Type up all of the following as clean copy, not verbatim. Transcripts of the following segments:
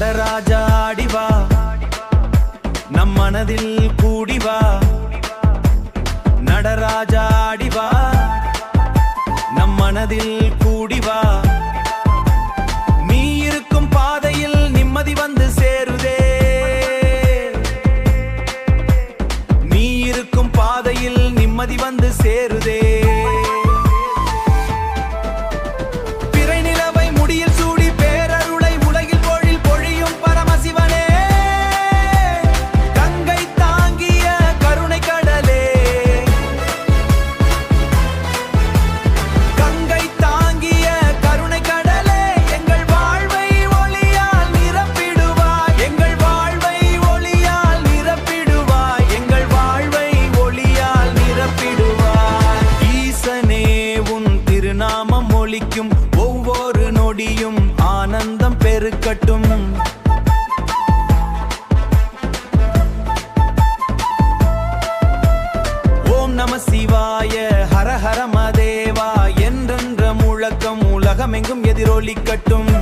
நடராஜா ஆடிவா நம் மனதில் கூடிவா நடராஜா ஆடிவா நம் மனதில் கூடிவா நீ இருக்கும் பாதையில் நிம்மதி வந்து சேருதே நீ இருக்கும் பாதையில் நிம்மதி வந்து சேருதே ஒவ்வொரு நொடியும் ஆனந்தம் பெருக்கட்டும் ஓம் நம சிவாய ஹர ஹர மதேவா என்றென்ற முழக்கம் உலகமெங்கும் எதிரொலிக்கட்டும்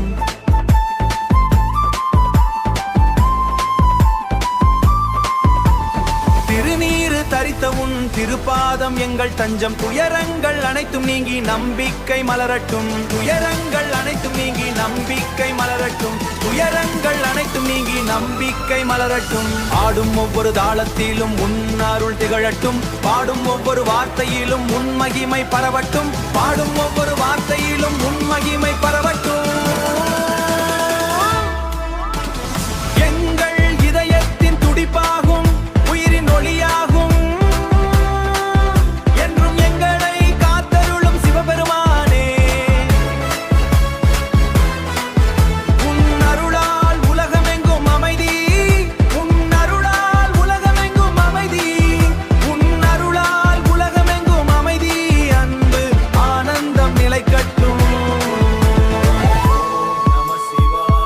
திருநீரு தரித்த உன் திருப்பாதம் எங்கள் தஞ்சம் துயரங்கள் அனைத்தும் நீங்கி நம்பிக்கை மலரட்டும் துயரங்கள் அனைத்தும் நீங்கி நம்பிக்கை மலரட்டும் துயரங்கள் அனைத்தும் நீங்கி நம்பிக்கை மலரட்டும் ஆடும் ஒவ்வொரு தாளத்திலும் உன் அருள் திகழட்டும் பாடும் ஒவ்வொரு வார்த்தையிலும் உன் மகிமை பரவட்டும் பாடும் ஒவ்வொரு வார்த்தையிலும் உன் மகிமை பரவட்டும் எங்கள் இதயத்தின் துடிப்பாகும் உயிரின் ஒளியாகும் என்றும் எங்களை காத்தருளும் சிவபெருமானே உன் அருளால் உலகமெங்கும் அமைதி உன் அருளால் உலகமெங்கும் அமைதி உன் அருளால் உலகமெங்கும் அமைதி அன்பு ஆனந்தம் நிலைக்கட்டும் நம சிவாய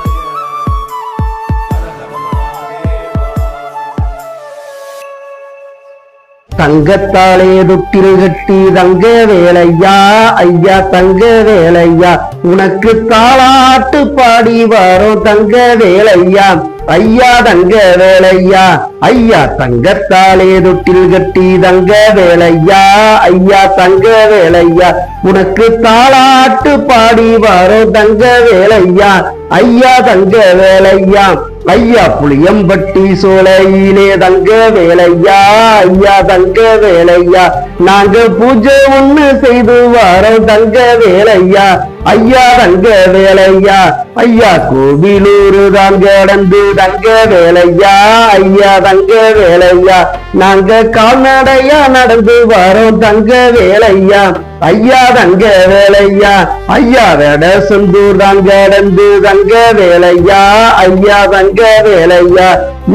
தங்கத்தாலே தொட்டில் கட்டி தங்க வேலையா ஐயா தங்க வேலையா உனக்கு தாளாட்டு பாடி வரும் தங்க வேலையா ஐயா தங்க வேலையா ஐயா தங்கத்தாலே தொட்டில் கட்டி தங்க வேலையா ஐயா தங்க வேலையா உனக்கு தாளாட்டு பாடி வரும் தங்க வேலையா ஐயா தங்க வேலையா ஐயா புளியம்பட்டி சோலையிலே தங்க வேலையா ஐயா தங்க வேலையா நாங்க பூஜை ஒண்ணு செய்து வரோம் தங்க வேலையா ஐயா தங்க வேலையா ஐயா கோவிலூர் தான் கடந்து தங்க வேலையா ஐயா தங்க வேலையா நாங்க கால்நடையா நடந்து வரோம் தங்க வேலையா ஐயா தங்க வேலையா ஐயா வேட சொந்தூர் தான் கடந்து தங்க வேலையா ஐயா தங்க வேலையா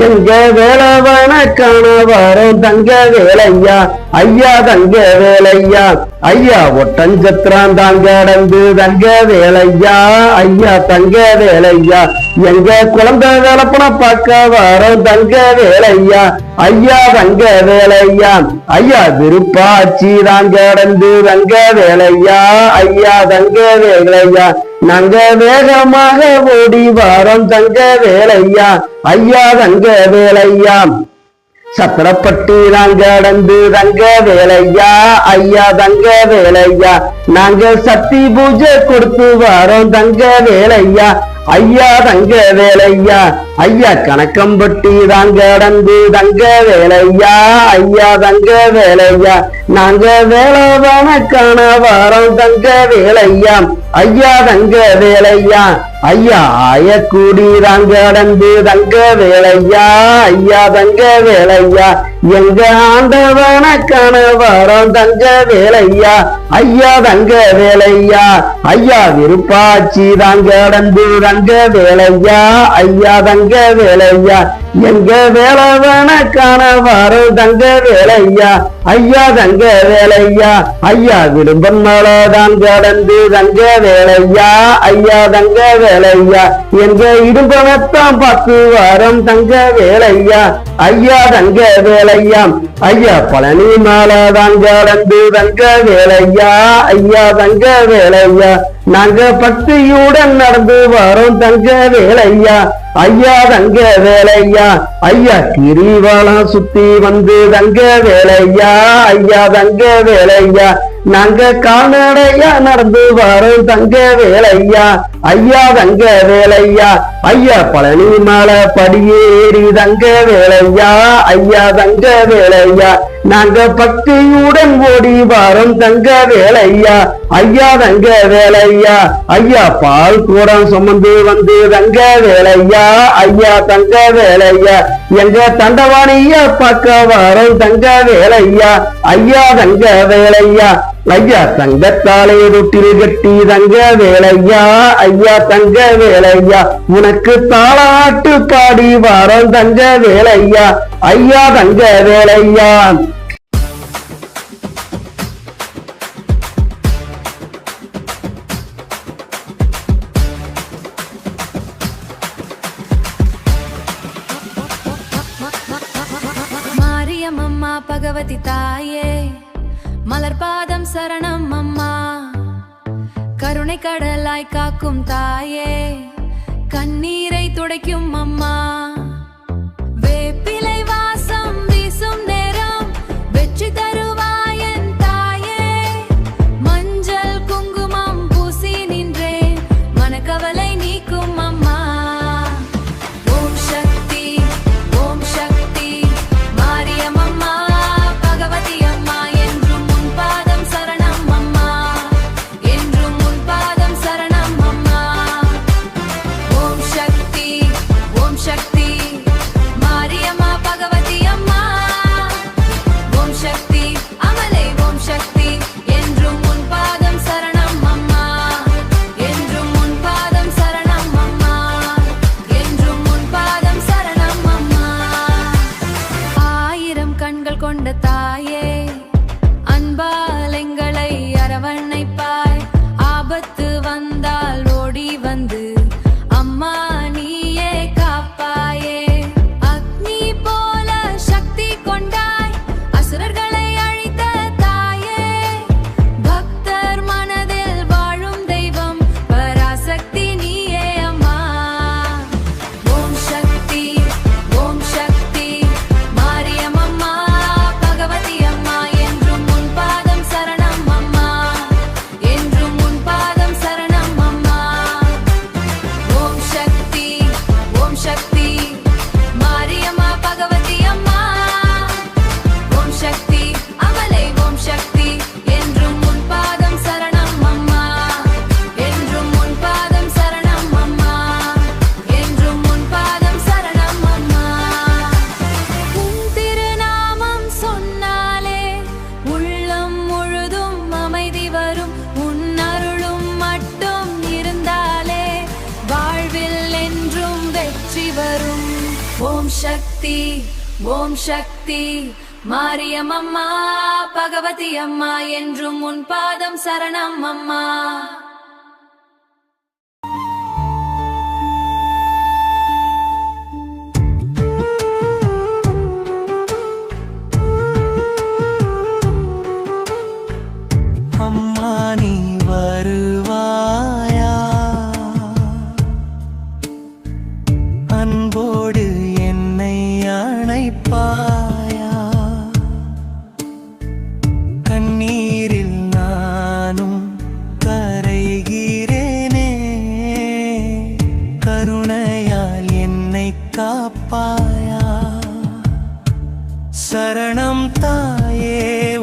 எங்க வேலவன காண வரோம் தங்க வேலையா ஐயா தங்க வேலையா ஐயா ஒட்டஞ்சத்திரான் தான் கடந்து தங்க வேலையா ஐயா தங்க வேலையா எங்க குழந்தை வேலப்பன பார்க்க வரோம் தங்க வேலையா ஐயா தங்க வேலையா ஐயா விருப்பாச்சி தான் கடந்து தங்க வேலையா ஐயா தங்க வேலையா நாங்க வேகமாக ஓடி வரோம் தங்க வேலையா ஐயா தங்க வேலையா சத்திரப்பட்டி நாங்க கடந்து தங்க வேலையா ஐயா தங்க வேலையா நாங்க சக்தி பூஜை கொடுத்து வரோம் தங்க வேலையா ஐயா தங்க வேலையா ஐயா கணக்கம்பட்டி தான் கடந்து தங்க வேலையா ஐயா தங்க வேலையா நாங்க வேலவன காண வரோம் தங்க வேலையா ஐயா தங்க வேலையா ஐயா ஆயக்கூடி தான் கடந்து தங்க வேலையா ஐயா தங்க வேலையா எங்க ஆண்டவன காண வரோம் தங்க வேலையா ஐயா தங்க வேலையா ஐயா விருப்பாச்சி தான் கடந்து தங்க வேலையா ஐயா தங்க வேலையா எங்க வேலவன காண வரோம் தங்க வேலையா ஐயா தங்க வேலையா ஐயா விடும்பன் மலைதான் கடந்து தங்க வேலையா ஐயா தங்க வேலையா எங்க இடும்பனத்தான் பார்த்து வரோம் தங்க வேலையா ஐயா தங்க வேலையா ஐயா பழனி மலைதான் கடந்து தங்க வேலையா ஐயா தங்க வேலையா நாங்க பக்தியுடன் நடந்து வரோம் தங்க வேலையா ஐயா தங்க வேலையா ஐயா கிரிவலம் சுத்தி வந்து தங்க வேலையா ஐயா தங்க வேலையா நாங்க கால்நடையா நடந்து வரோம் தங்க வேலையா ஐயா தங்க வேலையா ஐயா பழனி மலை படியேறி தங்க வேலையா ஐயா தங்க வேலையா நாங்க பக்தியுடன் ஓடி வரோம் தங்க வேலையா ஐயா தங்க வேலையா ஐயா பால் கூடம் சுமந்து வந்து தங்க வேலையா ஐயா தங்க வேலையா எங்க தண்டவாணிய பார்க்க வரோம் தங்க வேலையா ஐயா தங்க வேலையா ஐயா தங்கத்தாலே ரொட்டில் கட்டி தங்க வேலையா ஐயா தங்க வேலையா உனக்கு தாளாட்டு பாடி வரோம் தங்க வேலையா ஐயா தங்க வேலையா மாரியம்மம்மா பகவதி தாயே மலர்பாதம் சரணம் அம்மா கருணை கடலாய் காக்கும் தாயே கண்ணீரை துடைக்கும் அம்மா வேப்பிலை வாசம் வீசும் நேரம் வெற்றி தருவாயன் தாயே மஞ்சள் குங்குமம் பூசி நின்றே மனக்கவலை நீக்கும் அம்மா ஓம் சக்தி ஓம் சக்தி மாரியம்மம்மா பகவதி அம்மா என்றும் உன் பாதம் சரணம் அம்மா என்றும் உன் பாதம் சரணம் அம்மா ஓம் சக்தி ஓம் சக்தி மாரியம்மா பகவதி அம்மா ஓம் சக்தி அமலை ஓம் சக்தி என்றும் உன் பாதம் சரணம் அம்மா என்றும் உன் பாதம் சரணம் அம்மா என்றும் உன் பாதம் சரணம் அம்மா ஆயிரம் கண்கள் கொண்ட தாயே அன்பால் எங்களை அரவணைப்பாய் ஆபத்து வந்தால் ஓடி வந்து அம்மா நீயே காப்பாயே அக்னி போல சக்தி கொண்டாய் அசுரர்களை அழித்த தாயே பக்தர் மனதில் வாழும் தெய்வம் பராசக்தி நீயே அம்மா ஓம் சக்தி மாரியம்மம்மா பகவதி அம்மா என்றும் உன் பாதம் சரணம் அம்மா என்றும் உன் பாதம் சரணம் அம்மா ஓம் சக்தி மாரியம்மா பகவதி அம்மா ஓம் சக்தி அமலை ஓம் சக்தி என்றும் உன் பாதம் சரணம் அம்மா என்றும் உன் பாதம் சரணம் அம்மா என்றும் உன் பாதம் சரணம் அம்மா உன் திருநாமம் சொன்னாலே உள்ளம் முழுதும் அமைதி வரும் உன் அருளும் மட்டும் இருந்தாலே வாழ்வில் என்றும் வெற்றி வரும் ஓம் சக்தி மாரியம்மம்மா பகவதி அம்மா என்றும் உன் பாதம் சரணம் அம்மா அம்மா நீ வருவாயா அன்போடு என்னை அணைப்பாயா கண்ணீரில் நானும் கரைகிறேனே கருணையால் என்னை காப்பாயா சரணம் தாயே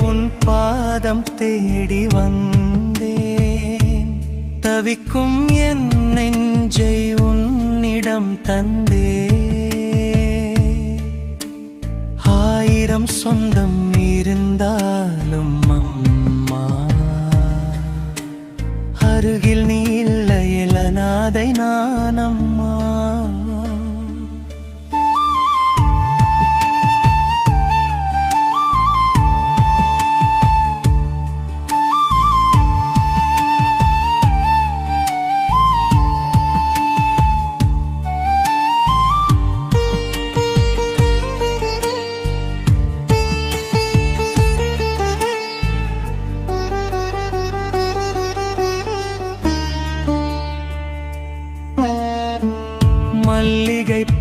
உன் பாதம் தேடி வந்தேன் தவிக்கும் என் நெஞ்சை உன்னிடம் தந்தே ஆயிரம் சொந்தம் இருந்தாலும் அம்மா அருகில் நீ இல்லையில் அநாதை நானம்மா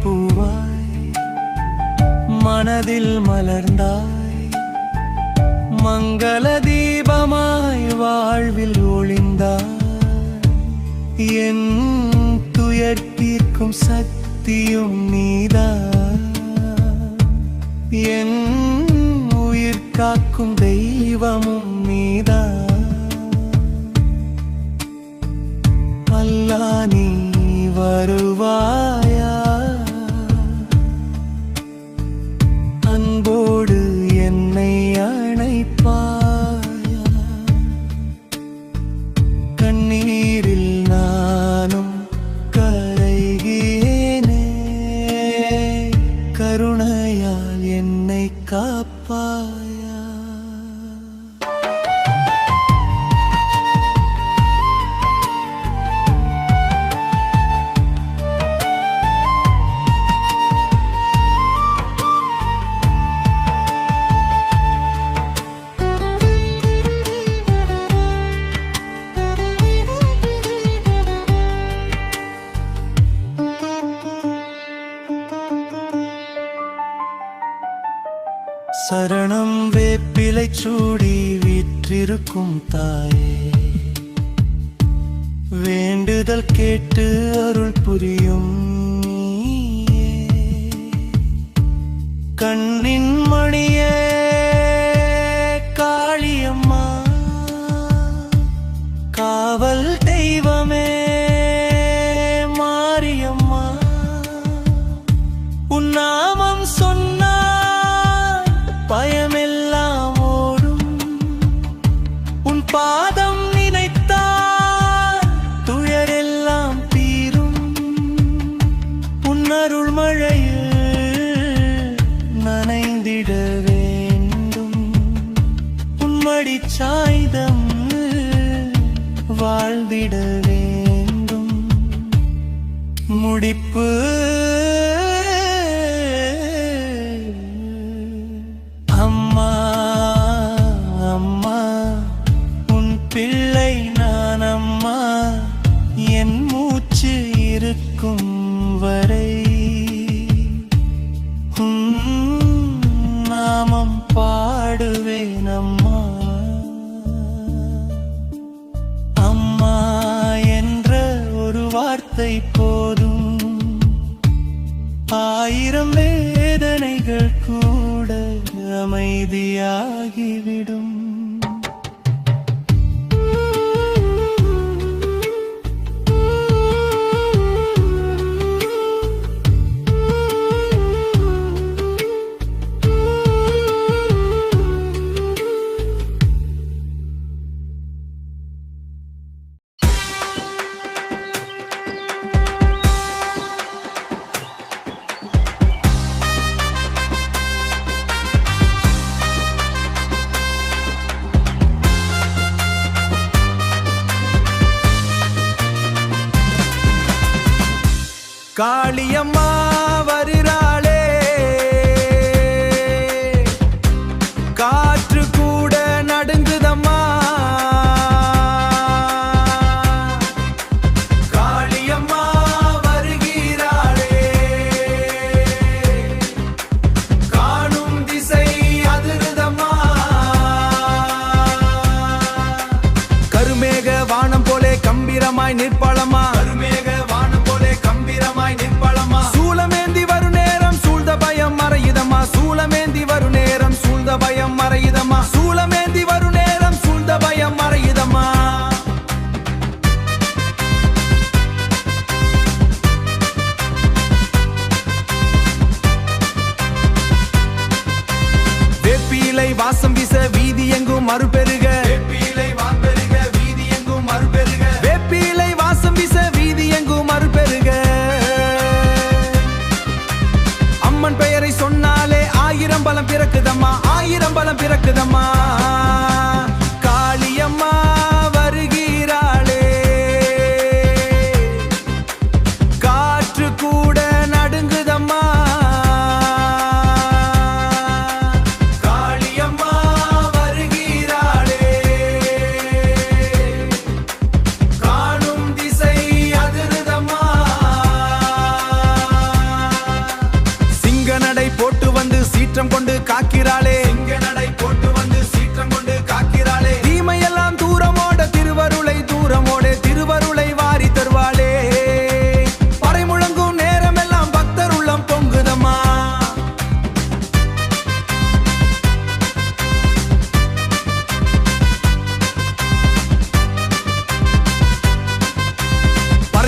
பூவாய் மனதில் மலர்ந்தாய், மங்கள தீபமாய் வாழ்வில் ஒளிந்தாய். என் துயர் தீர்க்கும் சக்தியும் நீதான், என் உயிர் காக்கும் தெய்வமும் நீதான். அல்லா நீ வருவாயா, அன்போடு என்னை அணைப்பாயா. கண்ணீரில் நானும் கரைகிறேனே, கருணையால் என்னை காப்பாயா. சரணம் வேப்பிலை சூடி வீற்றிருக்கும் தாயே, வேண்டுதல் கேட்டு அருள் புரியும் நீயே. கண்ணின் மணியே காளியம்மா, காவல் தெய்வமே மாரியம்மா. உன் நாமம் சொன்ன பயமெல்லாம் ஓடும், உன் பாதம் நினைத்தால் துயரெல்லாம் தீரும். உன் அருள் மழையில் நனைந்திட வேண்டும், உன் மடி சாய்தம் வாழ்ந்திட வேண்டும். முடிப்பு அம்மா அம்மா, உன் பிள்ளை நான் அம்மா. என் மூச்சு இருக்கும் வரை உன் நாமம் பாடுவேன் அம்மா. அம்மா என்ற ஒரு வார்த்தை போதும், ஆயிரம் வேதனைகள் கூட அமைதியாகிவிடும். காளியம்மா வருகிறாளே, காற்று கூட நடுங்குதம்மா. காளியம்மா வருகிறாளே, காணும் திசை அதிருதம்மா. கருமேக வானம் போலே கம்பீரமாய் நிற்பாளம்மா, கருமேக வானம் போலே கம்பீரமாய் நிற்பளமா. சூலமேந்தி வரு நேரம் சூழ்ந்த பயம் மறையுதம்மா, சூலமேந்தி வரு நேரம் சூழ்ந்த பயம் மறையுதம்மா, சூலமேந்தி வரு நேரம் சூழ்ந்த பயம் மறையுதம்மா. வேப்பிலை வாசம் வீச வீதி எங்கும் மறுபெருக, வேப்பிலை வான்பெருக வீதி எங்கும் மறுபெருக, வேப்பிலை வாசம் வீச வீதி எங்கும் மறுபெருக. அம்மன் பெயரை சொன்னாலே ஆயிரம் பலம் பிறக்குதம்மா, ஆயிரம் பலம் பிறக்குதம்மா.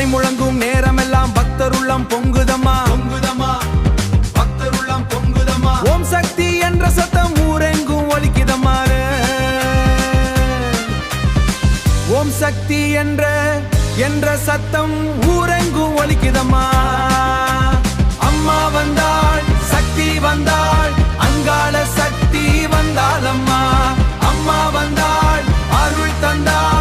இசை முழங்கும் நேரமெல்லாம் பக்தருள்ளம் பொங்குதம்மா பொங்குதம்மா பக்தருள்ளம் பொங்குதம்மா ஓம் சக்தி என்ற சத்தம் ஊரெங்கும் ஒலிக்குதம்மா ஓம் சக்தி என்ற சத்தம் ஊரெங்கும் ஒலிக்குதம்மா அம்மா வந்தாள் சக்தி வந்தாள் அங்காள சக்தி வந்தாள் அம்மா அம்மா வந்தாள் அருள் தந்தாள்